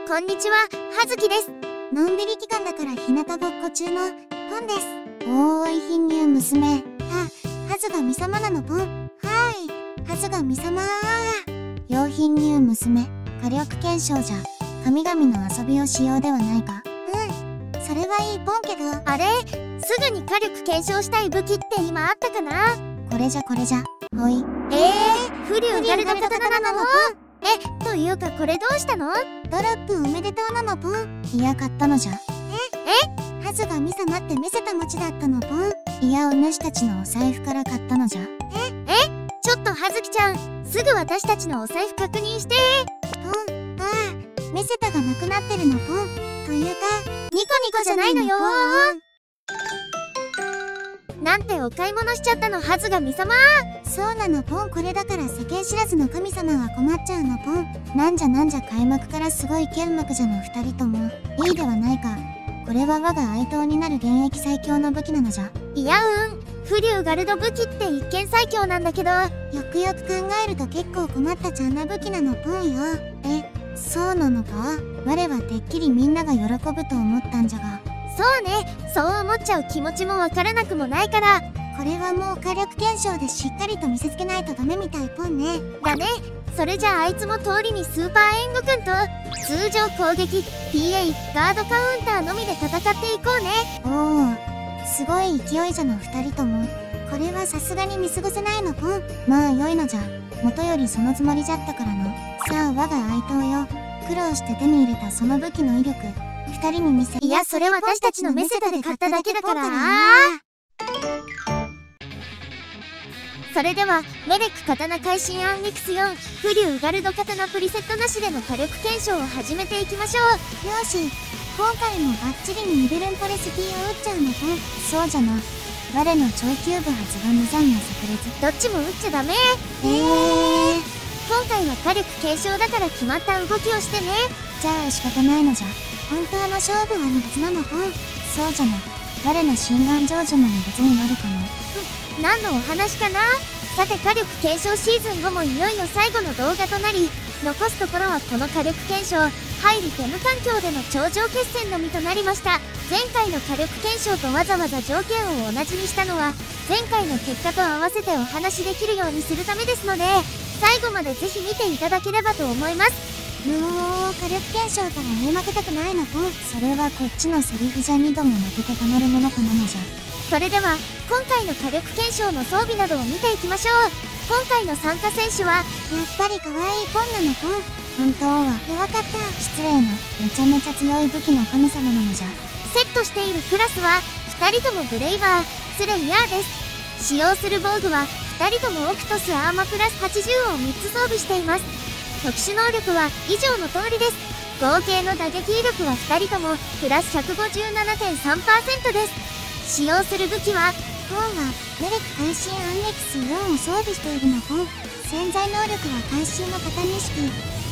こんにちは、はずきです。のんびり期間だから日向ぼっこ中のポンです。おーい貧乳娘。はずがみ様なのポン。はーい、はずがみ様よ貧乳娘。火力検証じゃ。神々の遊びをしようではないか。それはいいポンけど。あれ、すぐに火力検証したい武器って今あったかな？これじゃ。ほい。フリューガルド刀なの？というかこれどうしたの？ドロップおめでとうなのポン。いや買ったのじゃ。はずがみ様って見せた餅だったのポン。いやお主たちのお財布から買ったのじゃ。ちょっとはずきちゃん、すぐ私たちのお財布確認して。ポン、見せたがなくなってるのポン。というか、ニコニコじゃないのよー。なんてお買い物しちゃったのはずがみ様。そうなのポン。これだから世間知らずの神様は困っちゃうのポン。なんじゃ開幕からすごい剣幕じゃの二人とも。いいではないか。これは我が愛刀になる現役最強の武器なのじゃ。いやフリューガルド武器って一見最強なんだけど、よくよく考えると結構困ったちゃんな武器なのポンよ。そうなのか？我はてっきりみんなが喜ぶと思ったんじゃが。そうね、そう思っちゃう気持ちもわからなくもないから。これはもう火力検証でしっかりと見せつけないとダメみたいポンね。だね。それじゃあいつも通りにスーパーエンゴくんと通常攻撃 PA ガードカウンターのみで戦っていこうね。おお、すごい勢いじゃの二人とも。これはさすがに見過ごせないのポン。まあ良いのじゃ。元よりそのつもりじゃったからの。さあ我が愛刀よ、苦労して手に入れたその武器の威力二人に見せ。いやそれ私たちのメセタで買っただけだから。それではメデック刀会心アンリクス4フリューガルド刀プリセットなしでの火力検証を始めていきましょう。よし、今回もバッチリにニベルンパレスティを打っちゃうのポン。そうじゃな、我の超級部発が無残な炸裂。どっちも打っちゃダメ。今回は火力検証だから決まった動きをしてね。じゃあ仕方ないのじゃ。本当の勝負は別なのポン。そうじゃな、我の心眼成就も別になるかも。何のお話かな。さて火力検証シーズン5もいよいよ最後の動画となり、残すところはこの火力検証入りゲーム環境での頂上決戦のみとなりました。前回の火力検証とわざわざ条件を同じにしたのは前回の結果と合わせてお話しできるようにするためですので、最後までぜひ見ていただければと思います。火力検証から言い負けたくないのポン。それはこっちのセリフじゃ2度も負けてたまるものかなのじゃ。それでは今回の火力検証の装備などを見ていきましょう。今回の参加選手はやっぱり可愛いポンなのポン。本当は弱かった。失礼な、めちゃめちゃ強い武器の神様なのじゃ。セットしているクラスは2人ともブレイバー、スレイヤーです。使用する防具は2人ともオクトスアーマプラス80を3つ装備しています。特殊能力は以上の通りです。合計の打撃威力は2人ともプラス 157.3% です。使用する武器はポンはメレク会心アンレクス4を装備しているのポン。潜在能力は会心の型認識、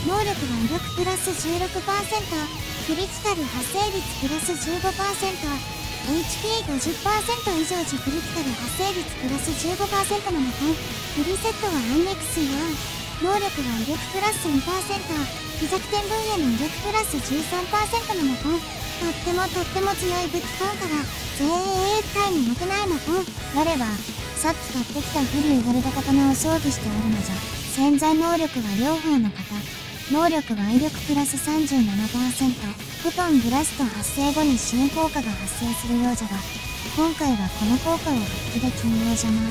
能力は威力プラス 16%、クリティカル発生率プラス 15%、HP50% 以上時クリティカル発生率プラス 15% なのポン。フリーセットはアンレクス4、能力は威力プラス 2%、非弱点分野の威力プラス 13% なのポン。とっても強い武器効果が絶対に負けないのポン。我はさっき買ってきたフリューガルド刀を装備しておるのじゃ。潜在能力は両方の型、能力は威力プラス 37%、フトンブラスト発生後に新効果が発生するようじゃが、今回はこの効果を発揮できんようじゃな。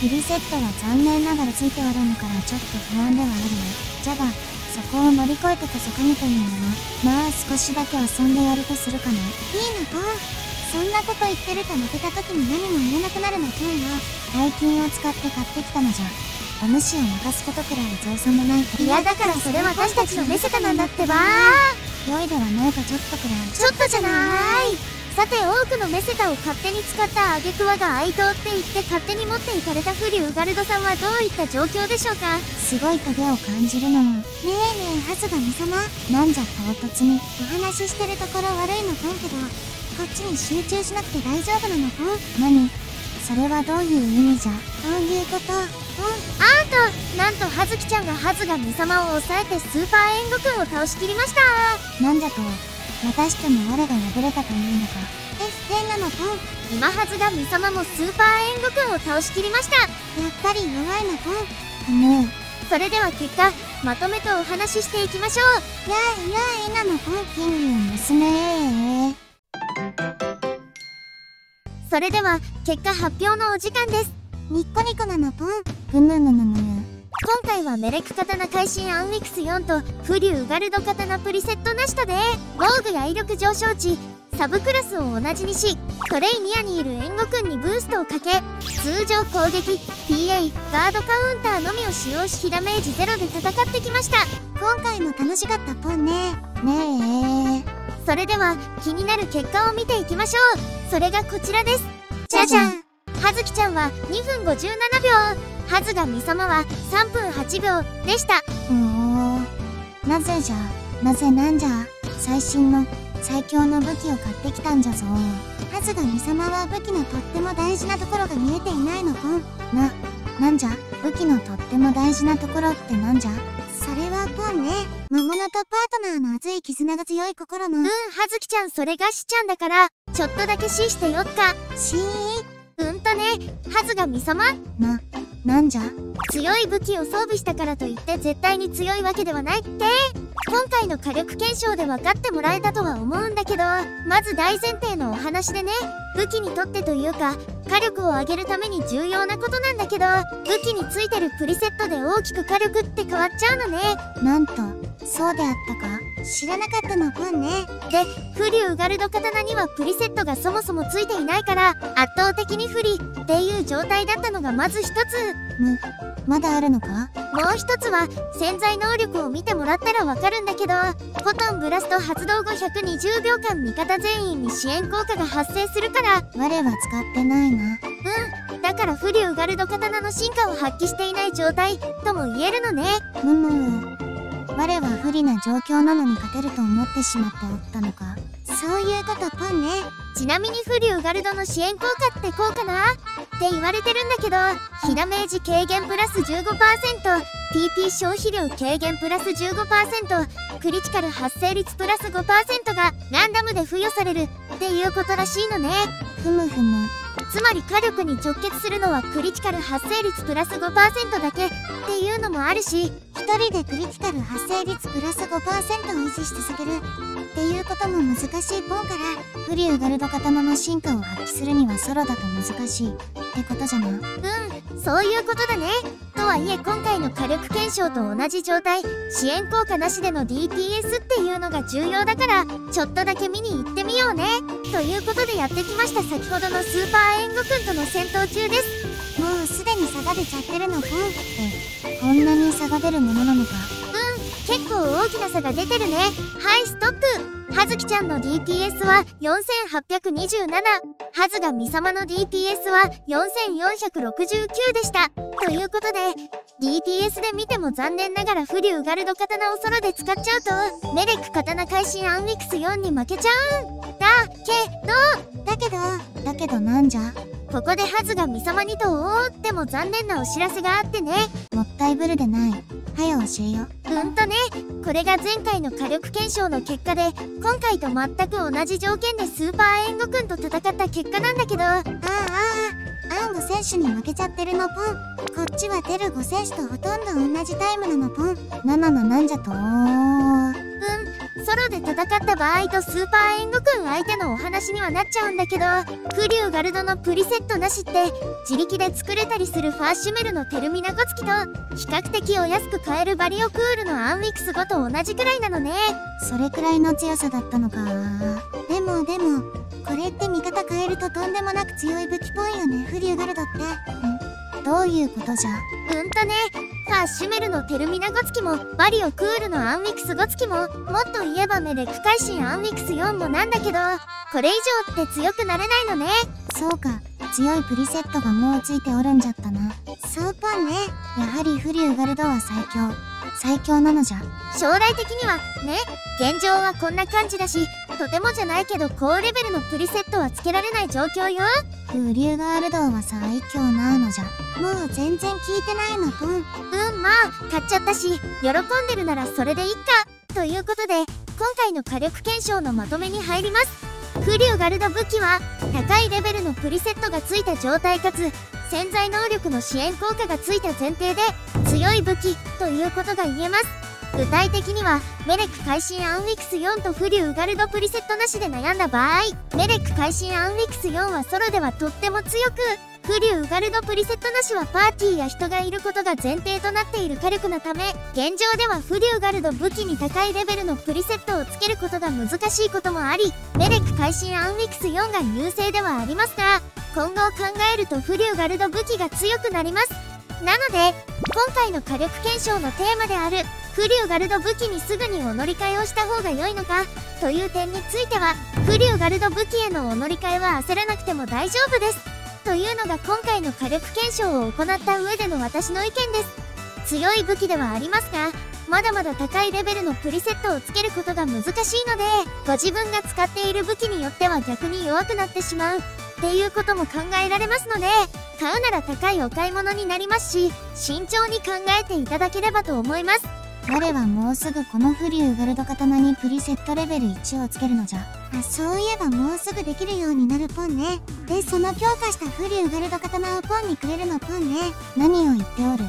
フリセットは残念ながらついておらぬからちょっと不安ではあるよ。じゃがそこを乗り越えてこそ神というのは、まあ少しだけ遊んでやるとするかな。いいのポン。そんなこと言ってると負けた時に何も言えなくなるのポンよ。大金を使って買ってきたのじゃ。お主を任すことくらい造作もない。いやだからそれ私たちのメセタなんだってばー。良いではないか。ちょっとくらい。ちょっとじゃない。さて多くのメセタを勝手に使った挙句我が愛刀って言って勝手に持っていかれたフリューガルドさんはどういった状況でしょうか。すごい影を感じるの。ねえはずがみ様、なんじゃ唐突に。お話ししてるところ悪いのポンけど、こっちに集中しなくて大丈夫なのポン。何？それはどういう意味じゃ。どういうこと？なんと葉月ちゃんがハズがミ様を抑えてスーパーエンゴくんを倒しきりました。なんじゃと、またしても我が敗れたというのか。変なのポン。今ハズがミ様もスーパーエンゴくんを倒しきりました。やっぱり弱いのポン。ねえ。それでは結果、まとめてお話ししていきましょう。やいなのポン。金龍娘。それでは結果発表のお時間です。ニッコニコなのポン。ぐぬぬぬぬ。今回はメレク刀会心アンウィクス4とフリューガルド刀プリセットなしとで防具や威力上昇値サブクラスを同じにし、トレイニアにいる援護くんにブーストをかけ、通常攻撃 PA ガードカウンターのみを使用し被ダメージゼロで戦ってきました。今回も楽しかったポンね。それでは気になる結果を見ていきましょう。それがこちらです。じゃじゃん。葉月ちゃんは2分57秒、ハズがミ様は3分8秒でした。なぜじゃ、なんじゃ。最新の最強の武器を買ってきたんじゃぞ。ハズがミ様は武器のとっても大事なところが見えていないのポン。なんじゃ。武器のとっても大事なところってなんじゃ。それはポンね。魔物とパートナーの熱い絆が強い心の。葉月ちゃんそれがしちゃんだから、ちょっとだけ C してよっか。C？ハズがミ様？なんじゃ？強い武器を装備したからといって絶対に強いわけではないって。今回の火力検証で分かってもらえたとは思うんだけど、まず大前提のお話でね、武器にとってというか火力を上げるために重要なことなんだけど、武器についてるプリセットで大きく火力って変わっちゃうのね。なんと、そうであったか。知らなかったのポンね。で、フリューガルド刀にはプリセットがそもそもついていないから圧倒的に不利っていう状態だったのがまず一つ。まだあるのか？もう一つは潜在能力を見てもらったらわかるんだけど、フォトンブラスト発動後120秒間味方全員に支援効果が発生するから。我は使ってないな。だからフリューガルド刀の進化を発揮していない状態とも言えるのね。我は不利な状況なのに勝てると思ってしまっておったのか。そういうことポンね。ちなみにフリューガルドの支援効果ってこうかなって言われてるんだけど、被ダメージ軽減プラス 15%、 TP 消費量軽減プラス 15%、 クリティカル発生率プラス 5% がランダムで付与されるっていうことらしいのね。つまり火力に直結するのはクリティカル発生率プラス 5% だけっていうのもあるし、一人でクリティカル発生率プラス 5% を維持し続けるっていうことも難しいポンから、フリューガルド刀の進化を発揮するにはソロだと難しいってことじゃな。そういうことだね。とはいえ今回の火力検証と同じ状態、支援効果なしでの DPS っていうのが重要だから、ちょっとだけ見に行ってみようね。ということでやってきました。先ほどのスーパーエンゴくんとの戦闘中です。もうすでに差が出ちゃってるのポン。こんなに差が出るものなのか。結構大きな差が出てるね。はい、ストップ。葉月ちゃんの DPS は4827、ハズがミ様の DPS は4469でした。ということで DPS で見ても残念ながらフリューガルド刀をソロで使っちゃうとメレク刀会心アンウィクス4に負けちゃうんだけどなんじゃ。ここでハズがミ様にとでも残念なお知らせがあってね。もったいぶるでない。はや教えよ。これが前回の火力検証の結果で、今回と全く同じ条件でスーパーエンゴくんと戦った結果なんだけど、アンゴ選手に負けちゃってるのポン。こっちはテルゴ選手とほとんど同じタイムなのポン。なんじゃとソロで戦った場合とスーパーエンゴくん相手のお話にはなっちゃうんだけど、フリューガルドのプリセットなしって自力で作れたりするファーシュメルのテルミナゴツキと比較的お安く買えるバリオクールのアンウィクス5と同じくらいなのね。それくらいの強さだったのか。でもこれって味方変えるととんでもなく強い武器ぽいよね、フリューガルドって。どういうことじゃ。ファーシュメルのテルミナゴツキもバリオクールのアンウィクス5ツキも、もっと言えばメレク会心アンウィクス4もなんだけど、これ以上って強くなれないのね。そうか、強いプリセットがもうついておるんじゃったな。そうポンね。やはりフリューガルドは最強なのじゃ。将来的にはね、現状はこんな感じだし、とてもじゃないけど高レベルのプリセットはつけられない状況よ。フリューガールドは最強なのじゃ。もう全然聞いてないのポン。まあ買っちゃったし、喜んでるならそれでいいか。ということで、今回の火力検証のまとめに入ります。フリューガルド武器は高いレベルのプリセットがついた状態かつ潜在能力の支援効果がついた前提で強い武器ということが言えます。具体的にはメレック会心アンウィクス4とフリューガルドプリセットなしで悩んだ場合、メレック会心アンウィクス4はソロではとっても強く、フリューガルドプリセットなしはパーティーや人がいることが前提となっている火力のため、現状ではフリューガルド武器に高いレベルのプリセットをつけることが難しいこともあり、メレック会心アンウィクス4が優勢ではありますが、今後を考えるとフリューガルド武器が強くなります。なので今回の火力検証のテーマであるフリューガルド武器にすぐにお乗り換えをした方が良いのかという点については、フリューガルド武器へのお乗り換えは焦らなくても大丈夫ですというのが今回の火力検証を行った上での私の意見です。強い武器ではありますが、まだまだ高いレベルのプリセットをつけることが難しいので、ご自分が使っている武器によっては逆に弱くなってしまうっていうことも考えられますので、買うなら高いお買い物になりますし、慎重に考えていただければと思います。我はもうすぐこのフリューガルド刀にプリセットレベル1をつけるのじゃ。そういえばもうすぐできるようになるポンね。で、その強化したフリューガルド刀をポンにくれるのポンね。何を言っておる。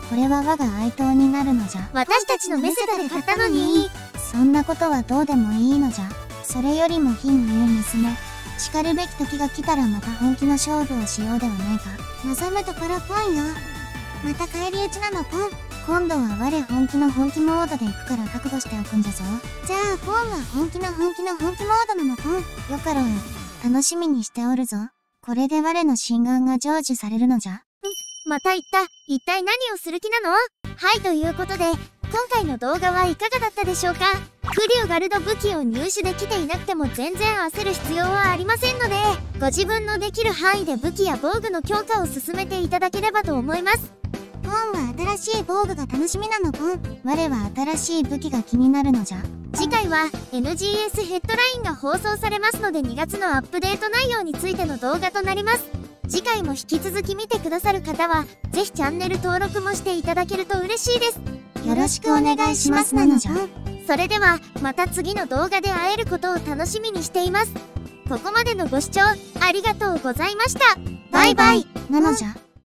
これは我が愛刀になるのじゃ。私たちのメセダで買ったのに。そんなことはどうでもいいのじゃ。それよりも貧乳娘、叱るべき時が来たらまた本気の勝負をしようではないか。望むところポンよ。また返り討ちなのポン。今度は我本気の本気モードで行くから覚悟しておくんじゃぞ。じゃあポンは本気の本気の本気モードなのポン。よかろう。楽しみにしておるぞ。これで我の心眼が成就されるのじゃ。また言った。一体何をする気なの？はい、ということで今回の動画はいかがだったでしょうか。フリューガルド武器を入手できていなくても全然焦る必要はありませんので、ご自分のできる範囲で武器や防具の強化を進めていただければと思います。ポンは新しい防具が楽しみなのポン。我は新しい武器が気になるのじゃ。次回は NGS ヘッドラインが放送されますので、2月のアップデート内容についての動画となります。次回も引き続き見てくださる方はぜひチャンネル登録もしていただけると嬉しいです。よろしくお願いしますなのじゃ。それではまた次の動画で会えることを楽しみにしています。ここまでのご視聴ありがとうございました。バイバイなのじゃ。